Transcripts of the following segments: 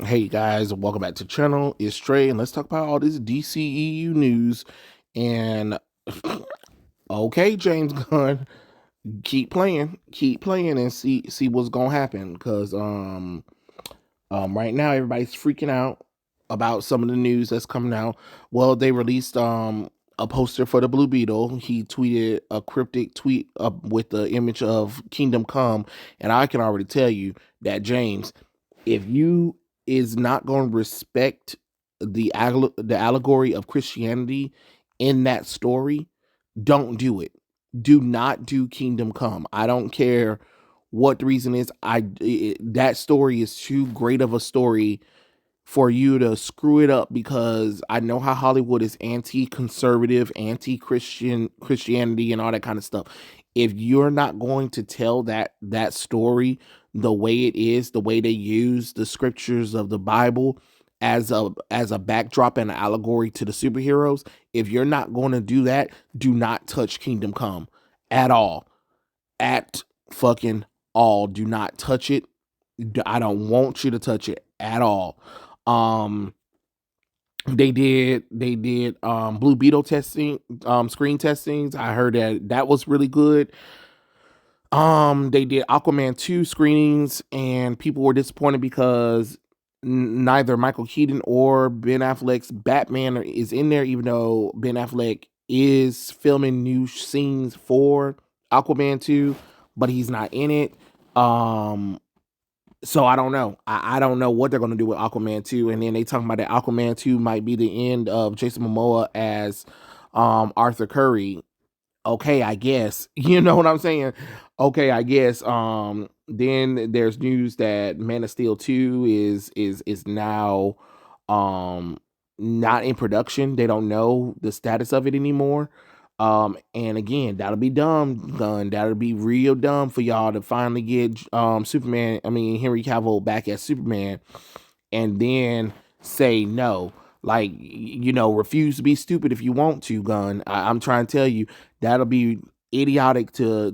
Hey guys, welcome back to the channel. It's Trey, and let's talk about all this DCEU news. And okay, James Gunn, keep playing, and see what's gonna happen. Cause right now everybody's freaking out about some of the news that's coming out. Well, they released a poster for the Blue Beetle. He tweeted a cryptic tweet with the image of Kingdom Come, and I can already tell you that James, if you is not going to respect the allegory of Christianity in that story, don't do it. Do not do Kingdom Come. I don't care what the reason is. That story is too great of a story for you to screw it up, because I know how Hollywood is anti-conservative, Christianity and all that kind of stuff. If you're not going to tell that story the way it is, the way they use the scriptures of the Bible as a backdrop and an allegory to the superheroes, if you're not going to do that, do not touch Kingdom Come at all. At fucking all. Do not touch it. I don't want you to touch it at all. Um, they did Blue Beetle testing, screen testings. I heard that was really good. They did Aquaman 2 screenings, and people were disappointed because neither Michael Keaton or Ben Affleck's Batman is in there, even though Ben Affleck is filming new scenes for Aquaman 2, but he's not in it. So I don't know. I don't know what they're going to do with Aquaman 2. And then they talking about that Aquaman 2 might be the end of Jason Momoa as Arthur Curry. Okay, I guess. You know what I'm saying? Okay, I guess. Then there's news that Man of Steel 2 is now not in production. They don't know the status of it anymore. And again, that'll be dumb, done. That'll be real dumb for y'all to finally get Henry Cavill back as Superman, and then say no. Like, refuse to be stupid if you want to, Gun. I'm trying to tell you, that'll be idiotic to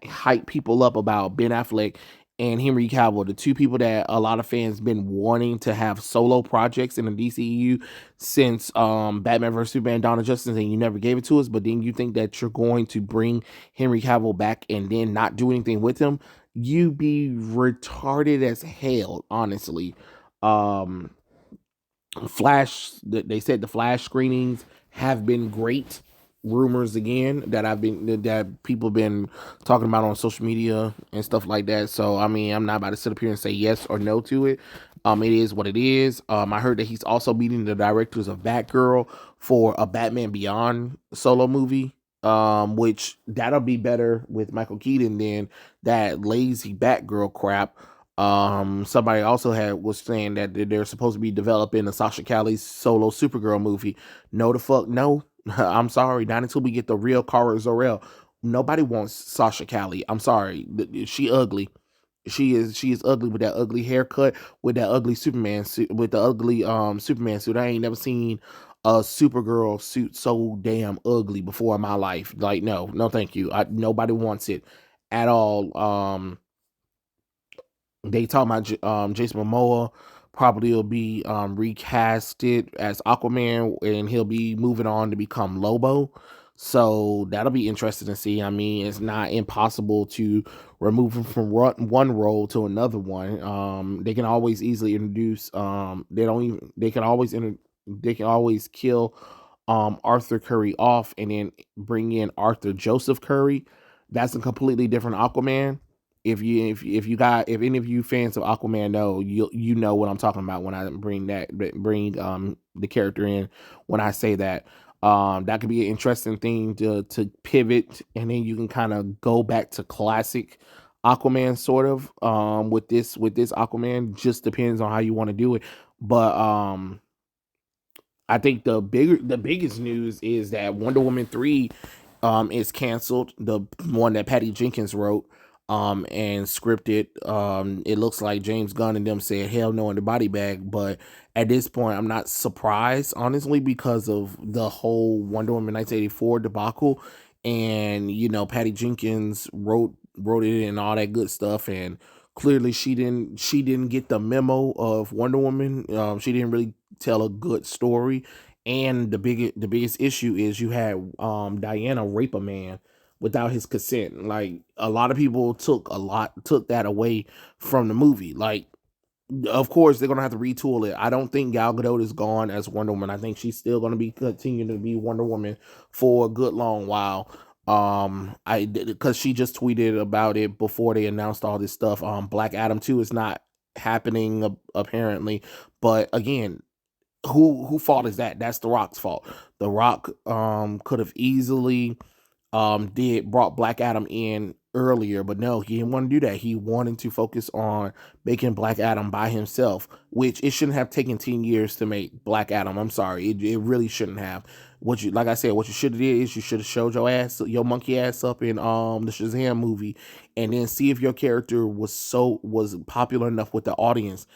hype people up about Ben Affleck and Henry Cavill, the two people that a lot of fans been wanting to have solo projects in the DCEU since Batman vs Superman: Dawn of Justice, and you never gave it to us. But then you think that you're going to bring Henry Cavill back and then not do anything with him? You be retarded as hell, honestly. Um, Flash, they said the Flash screenings have been great. Rumors again that people been talking about on social media and stuff like that. So I mean, I'm not about to sit up here and say yes or no to it. It is what it is. I heard that he's also meeting the directors of Batgirl for a Batman Beyond solo movie. Which that'll be better with Michael Keaton than that lazy Batgirl crap. Somebody also was saying that they're supposed to be developing a Sasha Calle's solo Supergirl movie. No, the fuck no. I'm sorry, not until we get the real Kara Zor-El. Nobody wants Sasha Calle. I'm sorry, she ugly. She is ugly with that ugly haircut, with that ugly Superman suit, with the ugly Superman suit. I ain't never seen a Supergirl suit so damn ugly before in my life. Like, no, thank you. Nobody wants it at all. They talking about Jason Momoa probably will be recasted as Aquaman, and he'll be moving on to become Lobo. So that'll be interesting to see. I mean, it's not impossible to remove him from one role to another one. They can always easily introduce. They don't even. They can always They can always kill Arthur Curry off and then bring in Arthur Joseph Curry. That's a completely different Aquaman. If any of you fans of Aquaman know, you know what I'm talking about when I bring the character in. When I say that, that could be an interesting thing to pivot, and then you can kind of go back to classic Aquaman, sort of, with this Aquaman. Just depends on how you want to do it. But I think the biggest news is that Wonder Woman 3 is canceled. The one that Patty Jenkins wrote and scripted. It looks like James Gunn and them said hell no in the body bag, but at this point I'm not surprised, honestly, because of the whole Wonder Woman 1984 debacle. And Patty Jenkins wrote it and all that good stuff, and Clearly, she didn't get the memo of Wonder Woman. She didn't really tell a good story. And the biggest issue is you had Diana rape a man without his consent. Like a lot of people took that away from the movie. Like of course they're gonna have to retool it. I don't think Gal Gadot is gone as Wonder Woman. I think she's still gonna be continuing to be Wonder Woman for a good long while. I because she just tweeted about it before they announced all this stuff. Black Adam 2 is not happening apparently, but again, who fault is that? That's The Rock's fault. The Rock could have easily did brought Black Adam in earlier, but no, he didn't want to do that. He wanted to focus on making Black Adam by himself, which it shouldn't have taken 10 years to make Black Adam. I'm sorry, it really shouldn't have. What you like I said, what you should have did is you should have showed your monkey ass up in the Shazam movie, and then see if your character was popular enough with the audience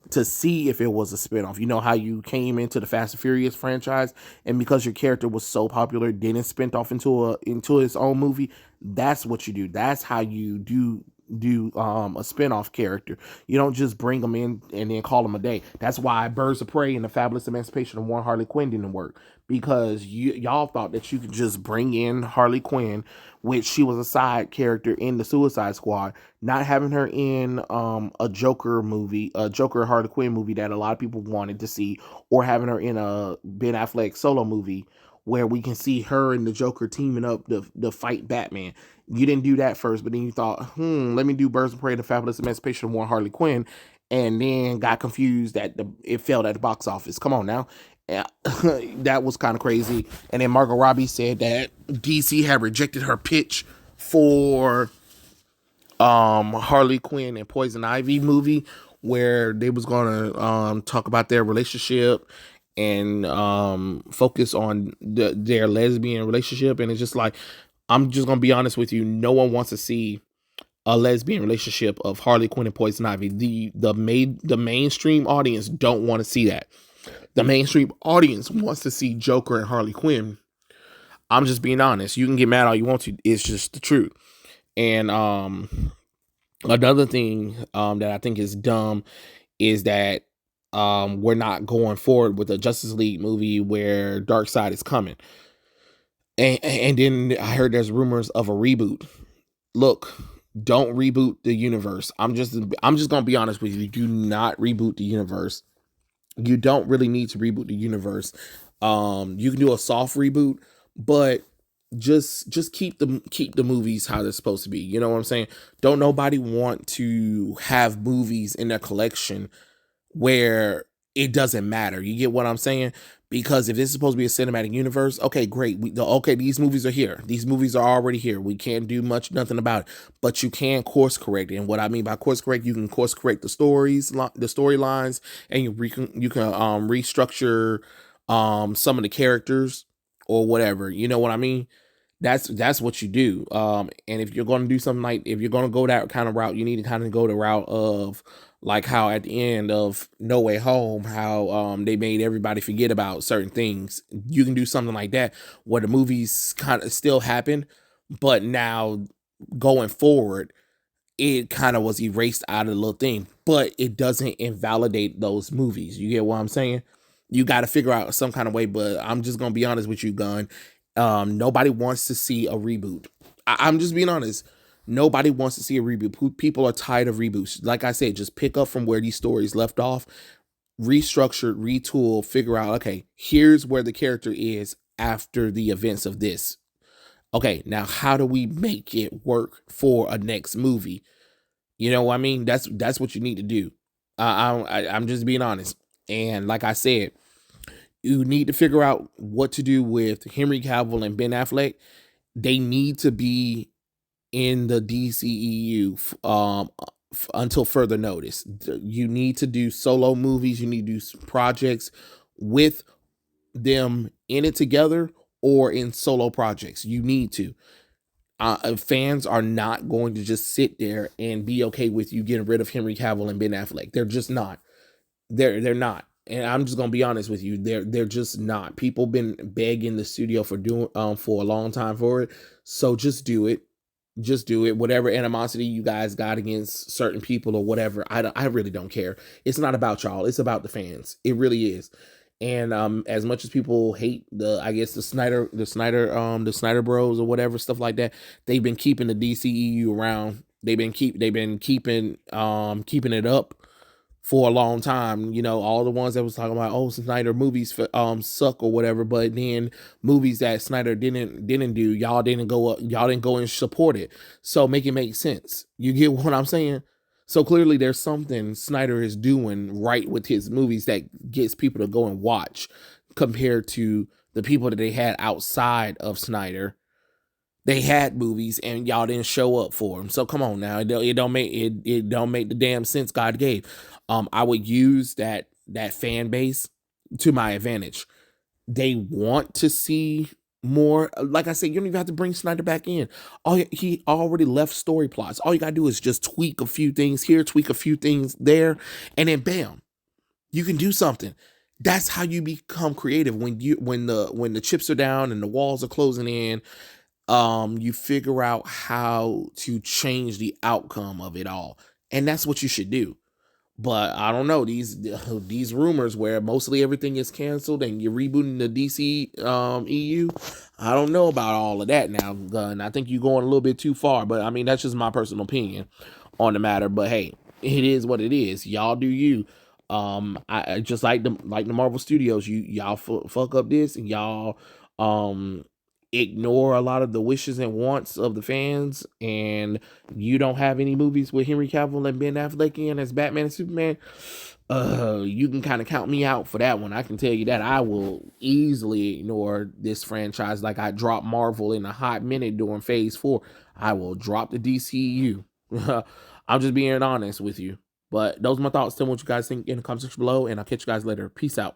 to see if it was a spinoff. You know how you came into the Fast and Furious franchise, and because your character was so popular, then it spent off into its own movie. That's what you do. That's how you do a spinoff character. You don't just bring them in and then call them a day. That's why Birds of Prey and the Fabulous Emancipation of One Harley Quinn didn't work, because y'all thought that you could just bring in Harley Quinn, which she was a side character in the Suicide Squad, not having her in a Joker movie, a Joker Harley Quinn movie that a lot of people wanted to see, or having her in a Ben Affleck solo movie where we can see her and the Joker teaming up to fight Batman. You didn't do that first, but then you thought, let me do Birds of Prey, the Fabulous Emancipation of One Harley Quinn, and then got confused that it failed at the box office. Come on now. Yeah, that was kind of crazy. And then Margot Robbie said that DC had rejected her pitch for Harley Quinn and Poison Ivy movie, where they was gonna talk about their relationship and focus on their lesbian relationship. And it's just like, I'm just gonna be honest with you, no one wants to see a lesbian relationship of Harley Quinn and Poison Ivy. The mainstream audience don't want to see that. The mainstream audience wants to see Joker and Harley Quinn. I'm just being honest. You can get mad all you want to. It's just the truth. And another thing that I think is dumb is that we're not going forward with a Justice League movie where Darkseid is coming. And then I heard there's rumors of a reboot. Look, don't reboot the universe. I'm just gonna be honest with you. Do not reboot the universe. You don't really need to reboot the universe. You can do a soft reboot, but just keep the movies how they're supposed to be. You know what I'm saying? Don't nobody want to have movies in their collection where it doesn't matter. You get what I'm saying? Because if this is supposed to be a cinematic universe, okay, great. Okay, these movies are here. These movies are already here. We can't do nothing about it. But you can course correct. And what I mean by course correct, you can course correct the storylines, and you can restructure some of the characters or whatever. You know what I mean? That's what you do. And if you're going to do something like, if you're going to go that kind of route, you need to kind of go the route of like how at the end of No Way Home, how they made everybody forget about certain things. You can do something like that where the movies kind of still happen, but now going forward, it kind of was erased out of the little thing, but it doesn't invalidate those movies. You get what I'm saying? You got to figure out some kind of way, but I'm just going to be honest with you, Gunn. Nobody wants to see a reboot. I'm just being honest. Nobody wants to see a reboot. People are tired of reboots. Like I said, just pick up from where these stories left off, restructure, retool, figure out, okay, here's where the character is after the events of this. Okay, now how do we make it work for a next movie? You know what I mean? That's what you need to do. I'm just being honest. And like I said, you need to figure out what to do with Henry Cavill and Ben Affleck. They need to be in the DCEU until further notice. You need to do solo movies. You need to do projects with them in it together or in solo projects. You need to. Fans are not going to just sit there and be okay with you getting rid of Henry Cavill and Ben Affleck. They're just not. They're not. And I'm just gonna be honest with you. They're just not. People been begging the studio for a long time for it. So just do it. Just do it. Whatever animosity you guys got against certain people or whatever, I really don't care. It's not about y'all. It's about the fans. It really is. And as much as people hate I guess the Snyder Bros or whatever stuff like that, they've been keeping the DCEU around. They've been keeping it up for a long time. You know, all the ones that was talking about, oh, Snyder movies suck or whatever, but then movies that Snyder didn't do, y'all didn't go and support it. So make it make sense. You get what I'm saying? So clearly there's something Snyder is doing right with his movies that gets people to go and watch compared to the people that they had outside of Snyder. They had movies and y'all didn't show up for them. So come on now, it don't make the damn sense God gave. I would use that fan base to my advantage. They want to see more. Like I said, you don't even have to bring Snyder back in. He already left story plots. All you gotta do is just tweak a few things here, tweak a few things there, and then bam, you can do something. That's how you become creative when the chips are down and the walls are closing in. You figure out how to change the outcome of it all, and that's what you should do. But I don't know, these rumors where mostly everything is canceled and you're rebooting the DC EU. I don't know about all of that now, Gunn. I think you're going a little bit too far, but I mean that's just my personal opinion on the matter. But hey, it is what it is. Y'all do you. I just like the Marvel Studios. Y'all fuck up this and y'all um ignore a lot of the wishes and wants of the fans, and you don't have any movies with Henry Cavill and Ben Affleck in as Batman and Superman. You can kind of count me out for that one. I can tell you that I will easily ignore this franchise like I dropped Marvel in a hot minute during Phase 4. I will drop the DCEU. I'm just being honest with you. But those are my thoughts. Tell me what you guys think in the comment section below, and I'll catch you guys later. Peace out.